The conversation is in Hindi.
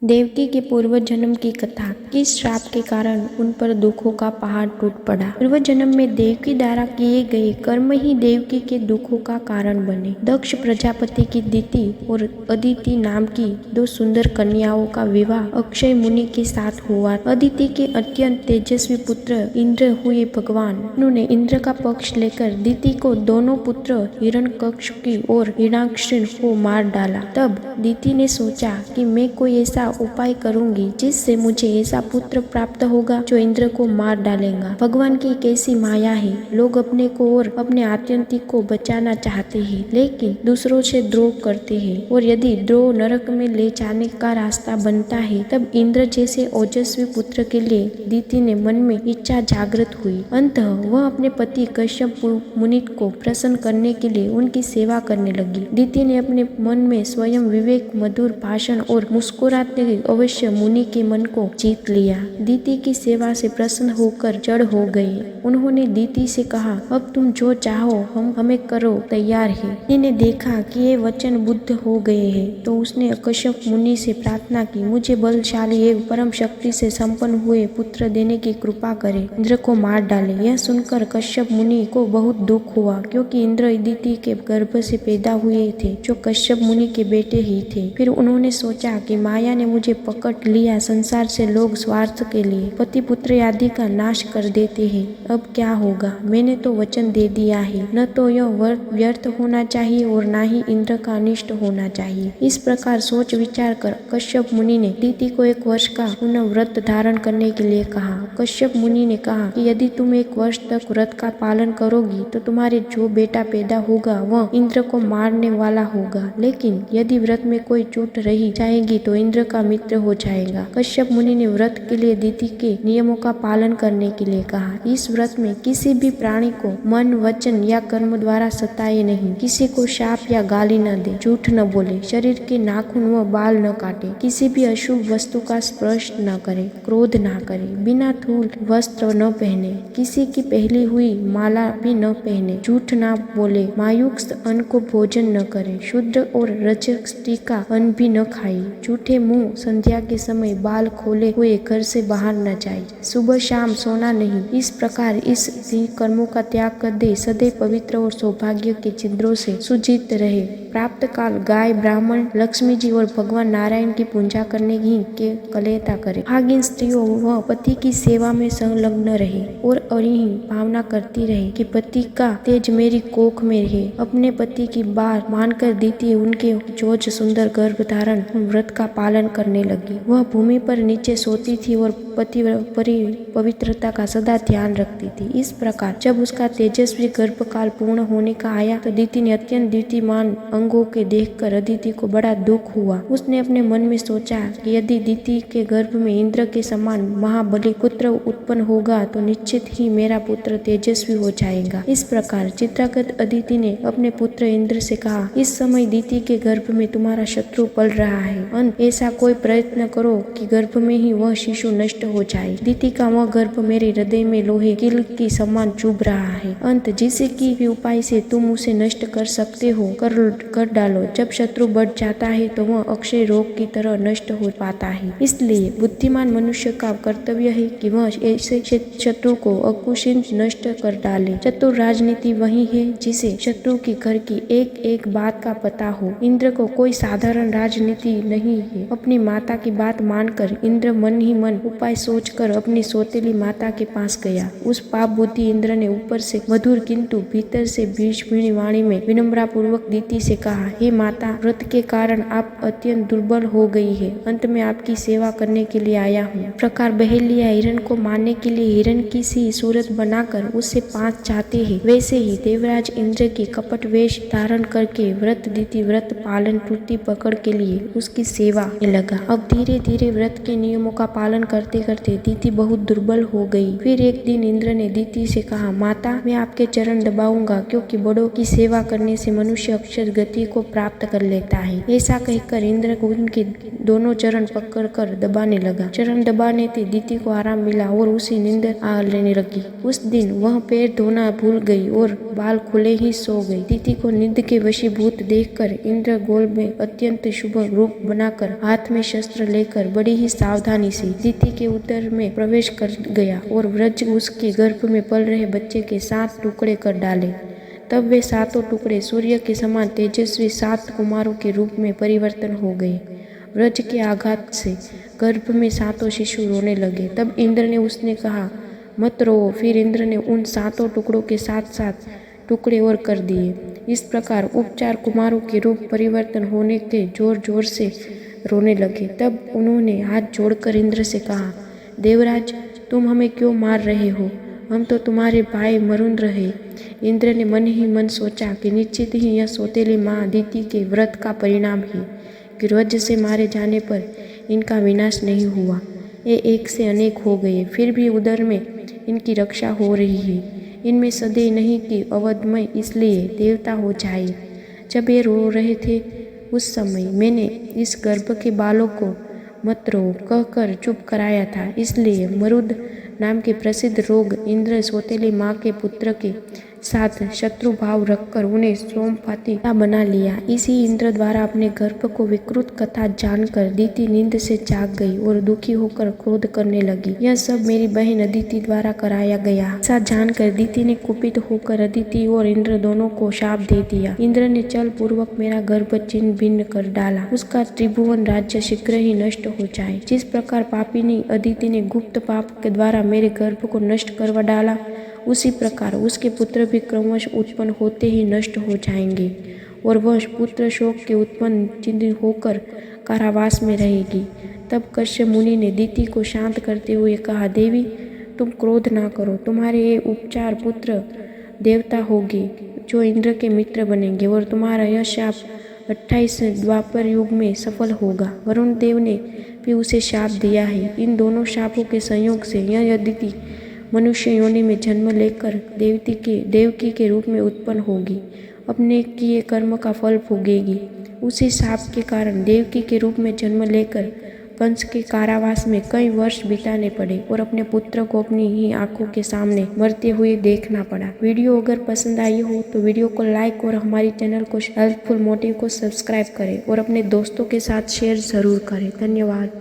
देवकी के पूर्व जन्म की कथा। किस श्राप के कारण उन पर दुखों का पहाड़ टूट पड़ा। पूर्व जन्म में देवकी द्वारा किए गए कर्म ही देवकी के दुखों का कारण बने। दक्ष प्रजापति की दिति और अदिति नाम की दो सुंदर कन्याओं का विवाह अक्षय मुनि के साथ हुआ। अदिति के अत्यंत तेजस्वी पुत्र इंद्र हुए भगवान। उन्होंने इंद्र का पक्ष लेकर दिति को दोनों पुत्र हिरण्यकश्यप और हिरण्याक्ष को मार डाला। तब दिति ने सोचा कि मैं कोई ऐसा उपाय करूंगी जिससे मुझे ऐसा पुत्र प्राप्त होगा जो इंद्र को मार डालेगा। भगवान की कैसी माया है, लोग अपने को और अपने आत्यंतिक को बचाना चाहते हैं लेकिन दूसरों से द्रोह करते हैं, और यदि द्रोह नरक में ले जाने का रास्ता बनता है तब इंद्र जैसे ओजस्वी पुत्र के लिए दिति ने मन में इच्छा जागृत हुई। अंततः वह अपने पति कश्यप मुनि को प्रसन्न करने के लिए उनकी सेवा करने लगी। दिति ने अपने मन में स्वयं विवेक, मधुर भाषण और मुस्कुराते अवश्य मुनि के मन को जीत लिया। दिति की सेवा से प्रसन्न होकर जड़ हो गए। उन्होंने दिति से कहा, अब तुम जो चाहो हम हमें करो तैयार है। दिति ने देखा कि ये वचन बुद्ध हो गए हैं तो उसने कश्यप मुनि से प्रार्थना की, मुझे बलशाली एवं परम शक्ति से संपन्न हुए पुत्र देने की कृपा करे, इंद्र को मार डाले। यह सुनकर कश्यप मुनि को बहुत दुख हुआ क्योंकि इंद्र दिति के गर्भ से पैदा हुए थे जो कश्यप मुनि के बेटे ही थे। फिर उन्होंने सोचा कि माया ने मुझे पकड़ लिया। संसार से लोग स्वार्थ के लिए पति पुत्र आदि का नाश कर देते हैं। अब क्या होगा, मैंने तो वचन दे दिया है, न तो यह व्यर्थ होना चाहिए और न ही इंद्र का अनिष्ट होना चाहिए। इस प्रकार सोच विचार कर कश्यप मुनि ने दिति को 1 वर्ष का पुनः व्रत धारण करने के लिए कहा। कश्यप मुनि ने कहा कि यदि तुम 1 वर्ष तक व्रत का पालन करोगी तो तुम्हारे जो बेटा पैदा होगा वह इंद्र को मारने वाला होगा, लेकिन यदि व्रत में कोई चूक रही जाएगी तो इंद्र का मित्र हो जाएगा। कश्यप मुनि ने व्रत के लिए दिति के नियमों का पालन करने के लिए कहा। इस व्रत में किसी भी प्राणी को मन, वचन या कर्म द्वारा सताए नहीं, किसी को शाप या गाली न दे, झूठ न बोले, शरीर के नाखून व बाल न काटे, किसी भी अशुभ वस्तु का स्पर्श न करे, क्रोध न करे, बिना थूल वस्त्र न पहने, किसी की पहली हुई माला भी न पहने, झूठ न बोले, मायुक्त अन्न को भोजन न करे, शूद्र और रजस्टी का अन्न भी न खाए, झूठे मुंह संध्या के समय बाल खोले हुए घर से बाहर न जाए, सुबह शाम सोना नहीं। इस प्रकार इस कर्मों का त्याग कर दे, सदैव पवित्र और सौभाग्य के छिद्रों से सुजीत रहे। प्राप्त काल गाय, ब्राह्मण, लक्ष्मी जी और भगवान नारायण की पूजा करने ही के कलेता करे। भागिन स्त्रियों वह पति की सेवा में संलग्न रहे और यही भावना करती रहे कि पति का तेज मेरी कोख में रहे। अपने पति की बात मानकर दिति उनके जोज सुंदर गर्भ धारण व्रत का पालन करने लगी। वह भूमि पर नीचे सोती थी और पति पवित्रता का सदा ध्यान रखती थी। इस प्रकार जब उसका तेजस्वी गर्भकाल पूर्ण होने का आया तो दिति ने अत्यंत दीप्तिमान अंगों के देखकर अदिति को बड़ा दुख हुआ। उसने अपने मन में सोचा कि यदि दिति के गर्भ में इंद्र के समान महाबली पुत्र उत्पन्न होगा तो निश्चित ही मेरा पुत्र तेजस्वी हो जाएगा। इस प्रकार चित्रागत अदिति ने अपने पुत्र इंद्र से कहा, इस समय दिति के गर्भ में तुम्हारा शत्रु पल रहा है, ऐसा कोई प्रयत्न करो कि गर्भ में ही वह शिशु नष्ट हो जाए। दिति का वह गर्भ मेरे हृदय में लोहे कील की समान चुभ रहा है। अंत जिसे की भी उपाय से तुम उसे नष्ट कर सकते हो कर डालो। जब शत्रु बढ़ जाता है तो वह अक्षय रोग की तरह नष्ट हो पाता है। इसलिए बुद्धिमान मनुष्य का कर्तव्य है कि वह ऐसे शत्रु को अकुशित नष्ट कर डाले। चतुर राजनीति वही है जिसे शत्रु की घर की एक एक बात का पता हो। इंद्र को कोई साधारण राजनीति नहीं है। अपनी माता की बात मानकर इंद्र मन ही मन उपाय सोचकर अपनी सौतेली माता के पास गया। उस पाप बुद्धि इंद्र ने ऊपर से मधुर किंतु भीतर से भीषण वाणी में विनम्रता पूर्वक दिति से कहा, हे माता, व्रत के कारण आप अत्यंत दुर्बल हो गई है। अंत में आपकी सेवा करने के लिए आया हूँ। प्रकार बहेलिया हिरण को मारने के लिए हिरण की सी सूरत बनाकर उससे पांच चाहते हैं, वैसे ही देवराज इंद्र की कपट वेश धारण करके व्रत दिति व्रत पालन पूर्ति पकड़ के लिए उसकी सेवा में लगा। अब धीरे धीरे व्रत के नियमों का पालन करते करते दिति बहुत दुर्बल हो गई। फिर एक दिन इंद्र ने दिति से कहा, माता, मैं आपके चरण दबाऊंगा क्योंकि बड़ों की सेवा करने से मनुष्य अक्षर गति को प्राप्त कर लेता है। ऐसा कहकर इंद्र उनके दोनों चरण पकड़कर दबाने लगा। चरण दबाने से दीति को आराम मिला और उसी नींद आ लेने लगी। उस दिन वह पैर धोना भूल गई और बाल खुले ही सो गई। दीति को नींद के वशीभूत देखकर इंद्र गोल में अत्यंत शुभ रूप बनाकर हाथ में शस्त्र लेकर बड़ी ही सावधानी से दीति के उदर में प्रवेश कर गया और व्रज उसके गर्भ में पल रहे बच्चे के 7 टुकड़े कर डाले। तब वे 7 टुकड़े सूर्य के समान तेजस्वी 7 कुमारों के रूप में परिवर्तन हो गए। व्रज के आघात से गर्भ में 7 शिशु रोने लगे। तब इंद्र ने उसने कहा, मत रोओ। फिर इंद्र ने उन 7 टुकड़ों के 7 टुकड़े और कर दिए। इस प्रकार उपचार कुमारों के रूप परिवर्तन होने के जोर जोर से रोने लगे। तब उन्होंने हाथ जोड़कर इंद्र से कहा, देवराज, तुम हमें क्यों मार रहे हो? हम तो तुम्हारे भाई मरुन रहे। इंद्र ने मन ही मन सोचा कि निश्चित ही यह सौतेली माँ अदिति के व्रत का परिणाम है कि व्रज से मारे जाने पर इनका विनाश नहीं हुआ। ये एक से अनेक हो गए, फिर भी उदर में इनकी रक्षा हो रही है। इनमें सदैव नहीं कि अवधमय इसलिए देवता हो जाए। जब ये रो रहे थे उस समय मैंने इस गर्भ के बालों को मत रो कहकर चुप कराया था। इसलिए मरुद नाम के प्रसिद्ध रोग इंद्र सौतेली माँ के पुत्र के साथ शत्रु भाव रखकर उन्हें सोमपाती बना लिया। इसी इंद्र द्वारा अपने गर्भ को विकृत कथा जानकर दीति नींद से जाग गई और दुखी होकर क्रोध करने लगी। यह सब मेरी बहन अदिति द्वारा कराया गया। ऐसा जानकर दीति ने कुपित होकर अदिति और इंद्र दोनों को शाप दे दिया। इंद्र ने चल पूर्वक मेरा गर्भ छिन्न भिन्न कर डाला। उसका त्रिभुवन राज्य शीघ्र ही नष्ट हो जाए। जिस प्रकार पापिनी अदिति ने गुप्त पाप के द्वारा मेरे गर्भ को नष्ट करवा डाला, उसी प्रकार उसके पुत्र भी क्रमश उत्पन्न होते ही नष्ट हो जाएंगे और वह पुत्र शोक के उत्पन्न चिन्ह होकर कारावास में रहेगी। तब कश्यप मुनि ने दीति को शांत करते हुए कहा, देवी, तुम क्रोध ना करो। तुम्हारे ये उपचार पुत्र देवता होगे जो इंद्र के मित्र बनेंगे और तुम्हारा यह शाप 28 द्वापर युग में सफल होगा। वरुण देव ने भी उसे शाप दिया है। इन दोनों शापों के संयोग से यह अदिति मनुष्य योनि में जन्म लेकर देवकी के रूप में उत्पन्न होगी। अपने किए कर्म का फल भोगेगी। उसी शाप के कारण देवकी के रूप में जन्म लेकर कंस के कारावास में कई वर्ष बिताने पड़े और अपने पुत्र को अपनी ही आंखों के सामने मरते हुए देखना पड़ा। वीडियो अगर पसंद आई हो तो वीडियो को लाइक और हमारी चैनल को हेल्पफुल मोटिव को सब्सक्राइब करें और अपने दोस्तों के साथ शेयर जरूर करें। धन्यवाद।